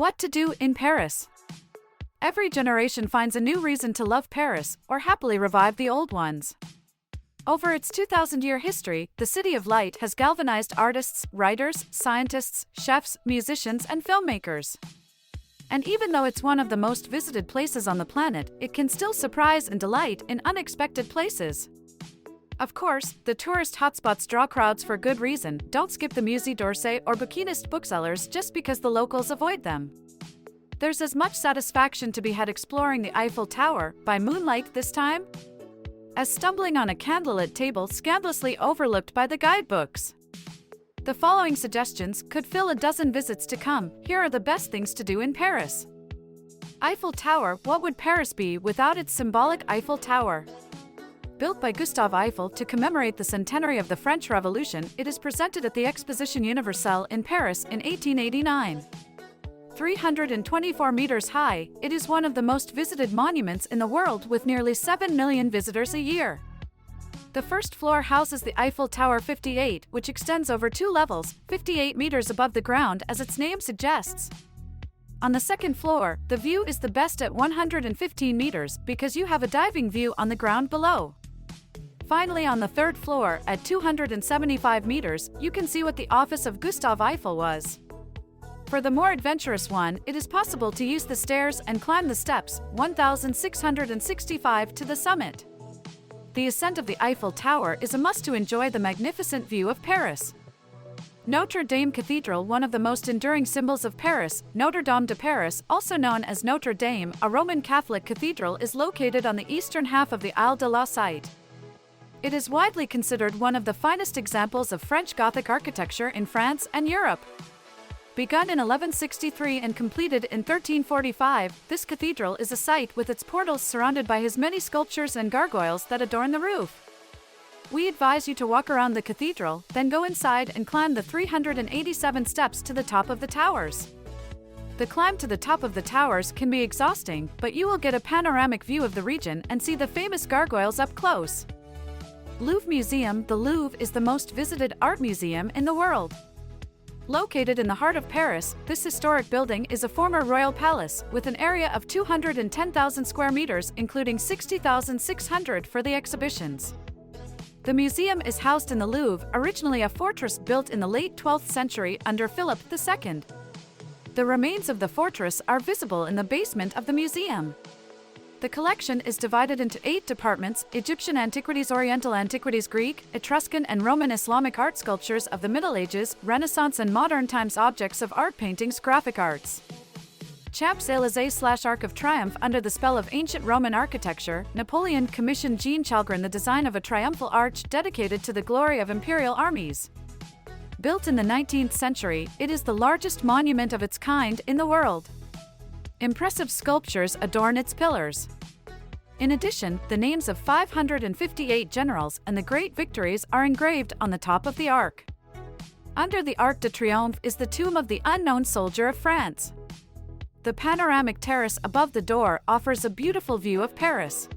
What to do in Paris? Every generation finds a new reason to love Paris, or happily revive the old ones. Over its 2,000-year history, the City of Light has galvanized artists, writers, scientists, chefs, musicians, and filmmakers. And even though it's one of the most visited places on the planet, it can still surprise and delight in unexpected places. Of course, the tourist hotspots draw crowds for good reason. Don't skip the Musée d'Orsay or bouquinist booksellers just because the locals avoid them. There's as much satisfaction to be had exploring the Eiffel Tower, by moonlight this time, as stumbling on a candlelit table scandalously overlooked by the guidebooks. The following suggestions could fill a dozen visits to come. Here are the best things to do in Paris. Eiffel Tower. What would Paris be without its symbolic Eiffel Tower? Built by Gustave Eiffel to commemorate the centenary of the French Revolution, it is presented at the Exposition Universelle in Paris in 1889. 324 meters high, it is one of the most visited monuments in the world with nearly 7 million visitors a year. The first floor houses the Eiffel Tower 58, which extends over 2 levels, 58 meters above the ground as its name suggests. On the second floor, the view is the best at 115 meters because you have a diving view on the ground below. Finally, on the third floor, at 275 meters, you can see what the office of Gustave Eiffel was. For the more adventurous one, it is possible to use the stairs and climb the steps, 1,665 to the summit. The ascent of the Eiffel Tower is a must to enjoy the magnificent view of Paris. Notre-Dame Cathedral. One of the most enduring symbols of Paris, Notre-Dame de Paris, also known as Notre-Dame, a Roman Catholic cathedral, is located on the eastern half of the Isle de la Cité. It is widely considered one of the finest examples of French Gothic architecture in France and Europe. Begun in 1163 and completed in 1345, this cathedral is a sight with its portals surrounded by his many sculptures and gargoyles that adorn the roof. We advise you to walk around the cathedral, then go inside and climb the 387 steps to the top of the towers. The climb to the top of the towers can be exhausting, but you will get a panoramic view of the region and see the famous gargoyles up close. Louvre Museum. The Louvre is the most visited art museum in the world. Located in the heart of Paris, this historic building is a former royal palace, with an area of 210,000 square meters, including 60,600 for the exhibitions. The museum is housed in the Louvre, originally a fortress built in the late 12th century under Philip II. The remains of the fortress are visible in the basement of the museum. The collection is divided into 8 departments: Egyptian antiquities, Oriental antiquities, Greek, Etruscan and Roman Islamic art, sculptures of the Middle Ages, Renaissance and modern times, objects of art, paintings, graphic arts. Champs-Élysées / Arc of Triumph. Under the spell of ancient Roman architecture, Napoleon commissioned Jean Chalgrin the design of a triumphal arch dedicated to the glory of imperial armies. Built in the 19th century, it is the largest monument of its kind in the world. Impressive sculptures adorn its pillars. In addition, the names of 558 generals and the great victories are engraved on the top of the arch. Under the Arc de Triomphe is the tomb of the unknown soldier of France. The panoramic terrace above the door offers a beautiful view of Paris.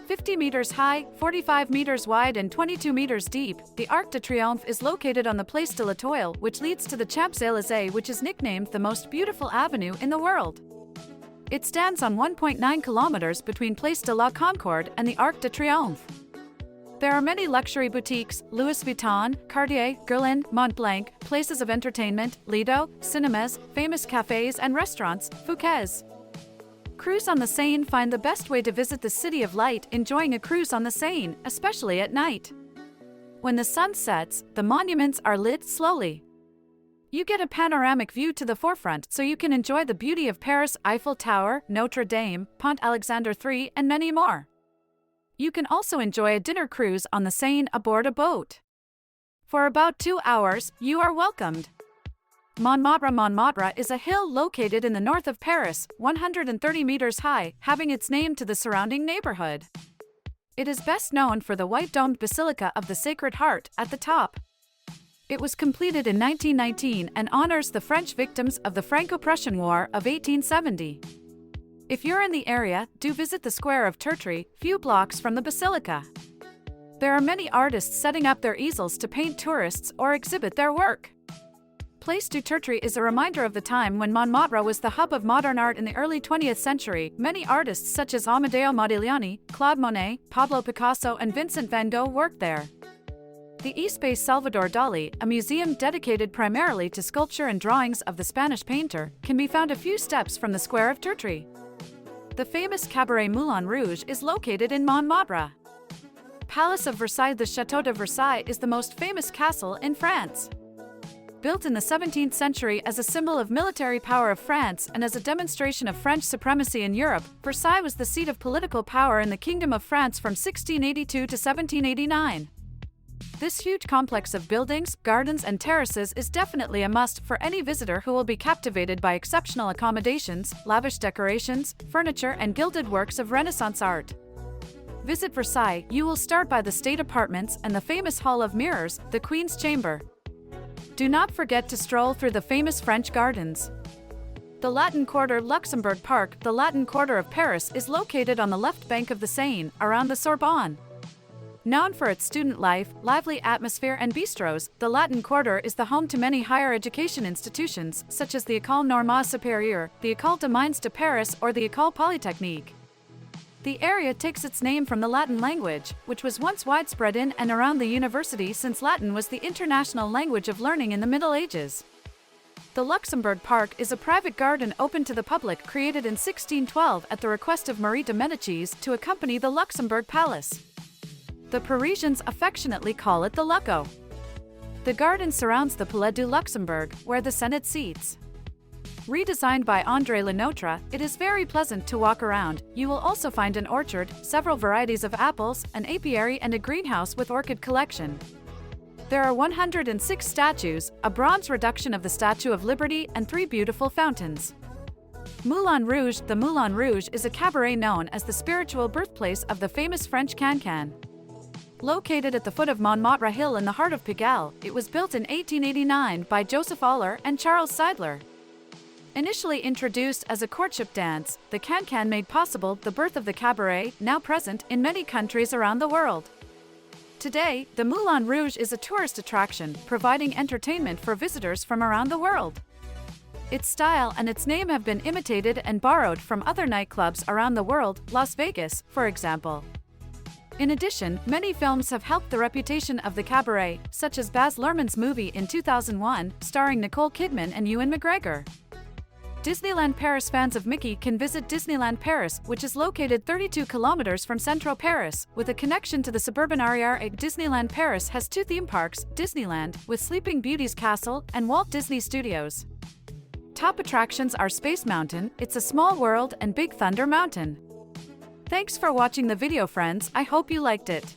50 meters high, 45 meters wide and 22 meters deep, the Arc de Triomphe is located on the Place de l'Étoile, which leads to the Champs-Élysées, which is nicknamed the most beautiful avenue in the world. It stands on 1.9 kilometers between Place de la Concorde and the Arc de Triomphe. There are many luxury boutiques: Louis Vuitton, Cartier, Guerlain, Montblanc, places of entertainment, Lido, cinemas, famous cafes and restaurants, Fouquet's. Cruise on the Seine. Find the best way to visit the City of Light enjoying a cruise on the Seine, especially at night. When the sun sets, the monuments are lit slowly. You get a panoramic view to the forefront so you can enjoy the beauty of Paris, Eiffel Tower, Notre-Dame, Pont Alexandre III, and many more. You can also enjoy a dinner cruise on the Seine aboard a boat. For about 2 hours, you are welcomed. Montmartre. Montmartre is a hill located in the north of Paris, 130 meters high, having its name to the surrounding neighborhood. It is best known for the white-domed Basilica of the Sacred Heart at the top. It was completed in 1919 and honors the French victims of the Franco-Prussian War of 1870. If you're in the area, do visit the Square of Tertry, few blocks from the Basilica. There are many artists setting up their easels to paint tourists or exhibit their work. Place du Tertre is a reminder of the time when Montmartre was the hub of modern art in the early 20th century. Many artists such as Amedeo Modigliani, Claude Monet, Pablo Picasso, and Vincent van Gogh worked there. The Espace Salvador Dali, a museum dedicated primarily to sculpture and drawings of the Spanish painter, can be found a few steps from the square of Tertre. The famous cabaret Moulin Rouge is located in Montmartre. Palace of Versailles. The Château de Versailles is the most famous castle in France. Built in the 17th century as a symbol of military power of France and as a demonstration of French supremacy in Europe, Versailles was the seat of political power in the Kingdom of France from 1682 to 1789. This huge complex of buildings, gardens, and terraces is definitely a must for any visitor who will be captivated by exceptional accommodations, lavish decorations, furniture, and gilded works of Renaissance art. Visit Versailles. You will start by the state apartments and the famous Hall of Mirrors, the Queen's Chamber. Do not forget to stroll through the famous French gardens. The Latin Quarter. Luxembourg Park. The Latin Quarter of Paris is located on the left bank of the Seine, around the Sorbonne. Known for its student life, lively atmosphere, and bistros, the Latin Quarter is the home to many higher education institutions, such as the École Normale Supérieure, the École des Mines de Paris, or the École Polytechnique. The area takes its name from the Latin language, which was once widespread in and around the university since Latin was the international language of learning in the Middle Ages. The Luxembourg Park is a private garden open to the public created in 1612 at the request of Marie de Médicis to accompany the Luxembourg Palace. The Parisians affectionately call it the Lucco. The garden surrounds the Palais du Luxembourg, where the Senate seats. Redesigned by André Lenotre, it is very pleasant to walk around. You will also find an orchard, several varieties of apples, an apiary, and a greenhouse with orchid collection. There are 106 statues, a bronze reduction of the Statue of Liberty, and 3 beautiful fountains. Moulin Rouge. The Moulin Rouge is a cabaret known as the spiritual birthplace of the famous French cancan. Located at the foot of Montmartre Hill in the heart of Pigalle, it was built in 1889 by Joseph Euler and Charles Seidler. Initially introduced as a courtship dance, the cancan made possible the birth of the cabaret, now present in many countries around the world. Today, the Moulin Rouge is a tourist attraction, providing entertainment for visitors from around the world. Its style and its name have been imitated and borrowed from other nightclubs around the world, Las Vegas, for example. In addition, many films have helped the reputation of the cabaret, such as Baz Luhrmann's movie in 2001, starring Nicole Kidman and Ewan McGregor. Disneyland Paris. Fans of Mickey can visit Disneyland Paris, which is located 32 kilometers from central Paris, with a connection to the suburban area. Disneyland Paris has 2 theme parks, Disneyland, with Sleeping Beauty's castle, and Walt Disney Studios. Top attractions are Space Mountain, It's a Small World, and Big Thunder Mountain. Thanks for watching the video, friends. I hope you liked it.